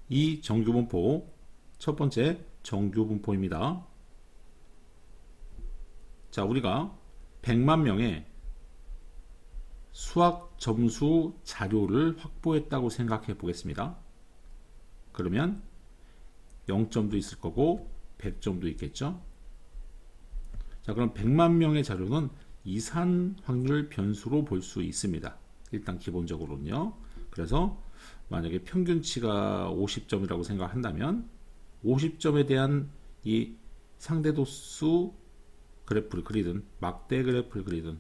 이 정규분포 첫 번째 정규분포입니다. 자, 우리가 100만 명의 수학 점수 자료를 확보했다고 생각해 보겠습니다. 그러면 0점도 있을 거고 100점도 있겠죠. 자, 그럼 100만 명의 자료는 이산 확률 변수로 볼 수 있습니다. 일단 기본적으로는요. 그래서 만약에 평균치가 50점이라고 생각한다면 50점에 대한 이 상대도수 그래프를 그리든 막대 그래프를 그리든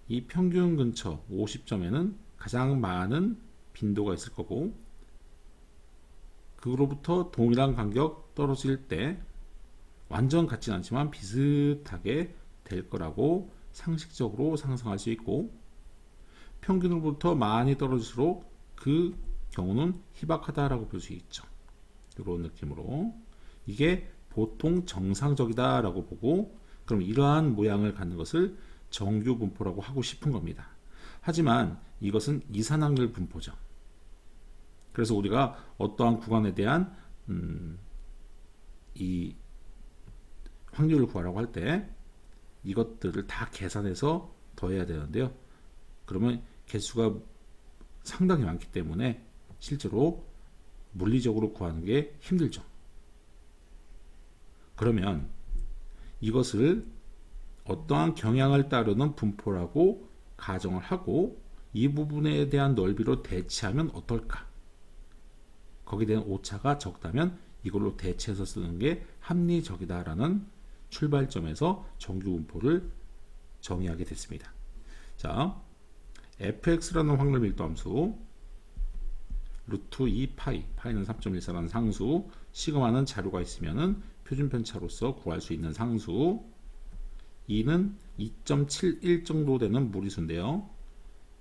이 평균 근처 50점에는 가장 많은 빈도가 있을 거고, 그로부터 동일한 간격 떨어질 때 완전 같진 않지만 비슷하게 될 거라고 상식적으로 상상할 수 있고, 평균으로부터 많이 떨어질수록 그 경우는 희박하다라고 볼 수 있죠. 이런 느낌으로 이게 보통 정상적이다라고 보고, 그럼 이러한 모양을 갖는 것을 정규분포라고 하고 싶은 겁니다. 하지만 이것은 이산확률 분포죠. 그래서 우리가 어떠한 구간에 대한 이 확률을 구하라고 할 때 이것들을 다 계산해서 더해야 되는데요. 그러면 개수가 상당히 많기 때문에 실제로 물리적으로 구하는 게 힘들죠. 그러면 이것을 어떠한 경향을 따르는 분포라고 가정을 하고 이 부분에 대한 넓이로 대체하면 어떨까? 거기에 대한 오차가 적다면 이걸로 대체해서 쓰는 게 합리적이다라는 출발점에서 정규분포를 정의하게 됐습니다. 자, fx라는 확률 밀도함수, 루트 2 파이, 파이는 3.14라는 상수, 시그마는 자료가 있으면은 표준편차로서 구할 수 있는 상수, 2는 2.71 정도 되는 무리수인데요.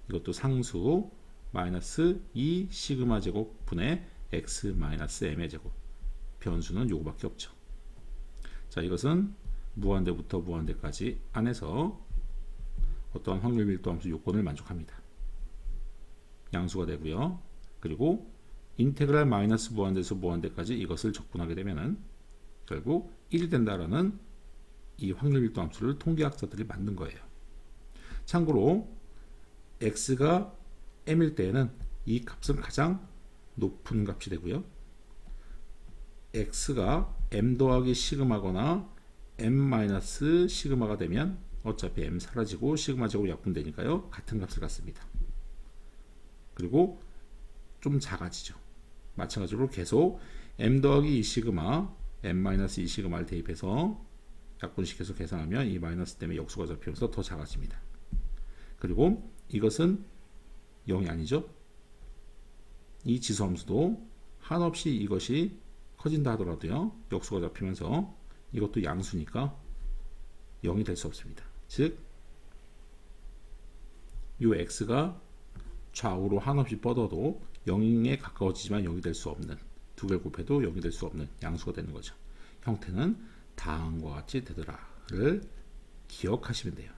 이것도 상수, 마이너스 2 시그마 제곱 분의 x 마이너스 m의 제곱. 변수는 요거밖에 없죠. 자, 이것은 무한대부터 무한대까지 안에서 어떠한 확률 밀도 함수 요건을 만족합니다. 양수가 되고요. 그리고 인테그랄 마이너스 무한대에서 무한대까지 이것을 적분하게 되면은 결국 1이 된다라는 이 확률 밀도 함수를 통계학자들이 만든 거예요. 참고로 x가 m일 때에는 이 값은 가장 높은 값이 되고요. x가 m 더하기 시그마거나 m 마이너스 시그마가 되면 어차피 m 사라지고 시그마 제곱 약분되니까요. 같은 값을 갖습니다. 그리고 좀 작아지죠. 마찬가지로 계속 m 더하기 2 시그마, m 마이너스 2 시그마를 대입해서 약분시켜서 계산하면 이 마이너스 때문에 역수가 잡히면서 더 작아집니다. 그리고 이것은 0이 아니죠. 이 지수함수도 한없이 이것이 커진다 하더라도요. 역수가 잡히면서 이것도 양수니까 0이 될 수 없습니다. 즉, 이 x가 좌우로 한없이 뻗어도 0에 가까워지지만 0이 될 수 없는, 두 개를 곱해도 0이 될 수 없는 양수가 되는 거죠. 형태는 다음과 같이 되더라를 기억하시면 돼요.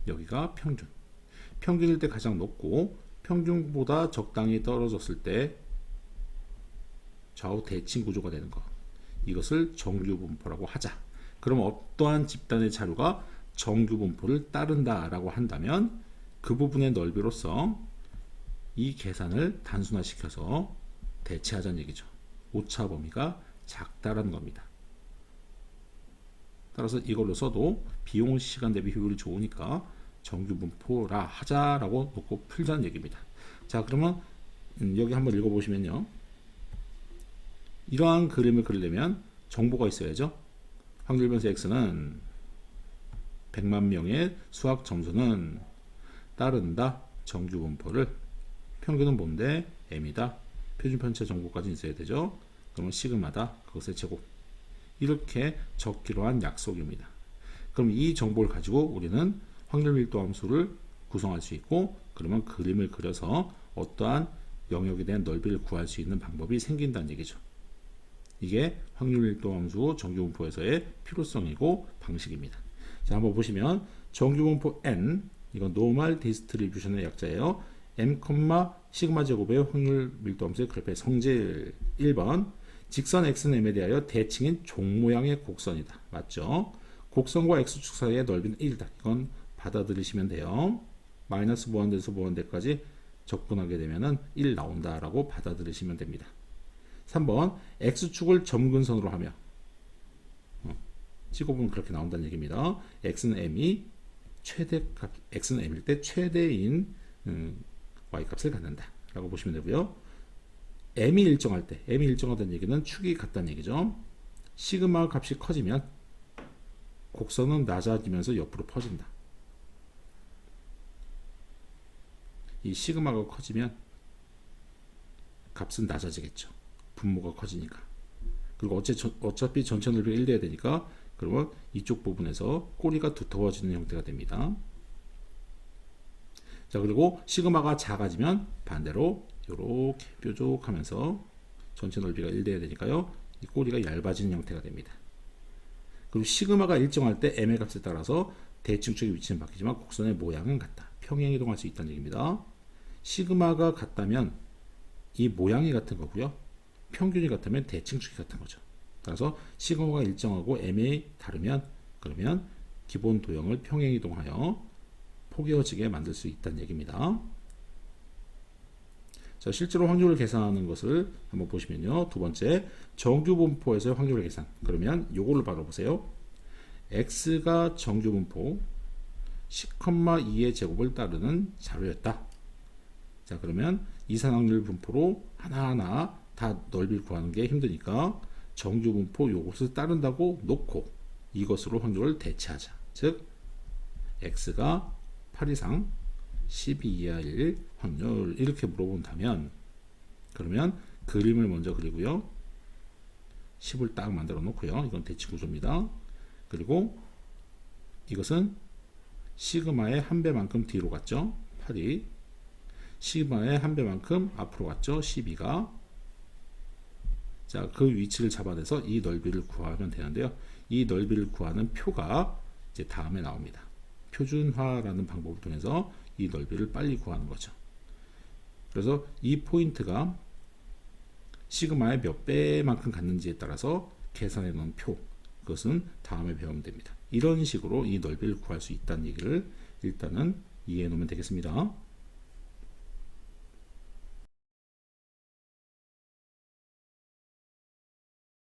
여기가 평균. 평균일 때 가장 높고 평균보다 적당히 떨어졌을 때 좌우 대칭 구조가 되는 것. 이것을 정규분포라고 하자. 그럼 어떠한 집단의 자료가 정규분포를 따른다라고 한다면 그 부분의 넓이로서 이 계산을 단순화시켜서 대체하자는 얘기죠. 오차 범위가 작다라는 겁니다. 따라서 이걸로 써도 비용 시간 대비 효율이 좋으니까 정규분포라 하자라고 놓고 풀자는 얘기입니다. 자, 그러면 여기 한번 읽어보시면요. 이러한 그림을 그리려면 정보가 있어야죠. 확률 변수 x는 100만 명의 수학 점수는 따른다. 정규분포를. 평균은 뭔데? m이다. 표준편차 정보까지 있어야 되죠. 그러면 시그마다. 그것의 제곱. 이렇게 적기로 한 약속입니다. 그럼 이 정보를 가지고 우리는 확률 밀도 함수를 구성할 수 있고, 그러면 그림을 그려서 어떠한 영역에 대한 넓이를 구할 수 있는 방법이 생긴다는 얘기죠. 이게 확률 밀도 함수 정규분포에서의 필요성이고 방식입니다. 자, 한번 보시면 정규분포 n, 이건 노멀 디스트리뷰션의 약자예요. m, 시그마 제곱의 확률 밀도 함수의 그래프의 성질. 1번 직선 x는 m에 대하여 대칭인 종 모양의 곡선이다. 맞죠? 곡선과 x축 사이의 넓이는 1이다. 이건 받아들이시면 돼요. 마이너스 무한대에서 무한대까지 접근하게 되면은 1 나온다라고 받아들이시면 됩니다. 3번 x축을 점근선으로 하며 찍어보면 그렇게 나온다는 얘기입니다. x는 m이 최대값, x는 m일 때 최대인 y값을 갖는다 라고 보시면 되고요. m이 일정하다는 얘기는 축이 같다는 얘기죠. 시그마 값이 커지면 곡선은 낮아지면서 옆으로 퍼진다. 이 시그마가 커지면 값은 낮아지겠죠. 분모가 커지니까. 그리고 어차피 전체 넓이가 1 돼야 되니까 그러면 이쪽 부분에서 꼬리가 두터워지는 형태가 됩니다. 자, 그리고 시그마가 작아지면 반대로 이렇게 뾰족하면서 전체 넓이가 1 돼야 되니까요. 이 꼬리가 얇아지는 형태가 됩니다. 그리고 시그마가 일정할 때 m의 값에 따라서 대칭 쪽의 위치는 바뀌지만 곡선의 모양은 같다. 평행 이동할 수 있다는 얘기입니다. 시그마가 같다면 이 모양이 같은 거고요. 평균이 같으면 대칭축이 같은 거죠. 따라서 시그마가 일정하고 m이 다르면 그러면 기본 도형을 평행 이동하여 포개어지게 만들 수 있다는 얘기입니다. 자, 실제로 확률을 계산하는 것을 한번 보시면요. 두 번째, 정규분포에서의 확률 계산. 그러면 요거를 받아보세요. x가 정규분포 10,2의 제곱을 따르는 자료였다. 자, 그러면 이산확률 분포로 하나하나 다 넓이를 구하는 게 힘드니까 정규분포 요것을 따른다고 놓고 이것으로 확률을 대체하자. 즉 x가 8 이상 12 이하일 확률 이렇게 물어본다면 그러면 그림을 먼저 그리고요. 10을 딱 만들어 놓고요. 이건 대칭 구조입니다. 그리고 이것은 시그마의 한 배만큼 뒤로 갔죠. 8이 시그마의 한 배만큼 앞으로 갔죠. 12가. 자, 그 위치를 잡아내서 이 넓이를 구하면 되는데요. 이 넓이를 구하는 표가 이제 다음에 나옵니다. 표준화라는 방법을 통해서 이 넓이를 빨리 구하는 거죠. 그래서 이 포인트가 시그마의 몇 배만큼 갔는지에 따라서 계산해 놓은 표, 그것은 다음에 배우면 됩니다. 이런 식으로 이 넓이를 구할 수 있다는 얘기를 일단은 이해해 놓으면 되겠습니다.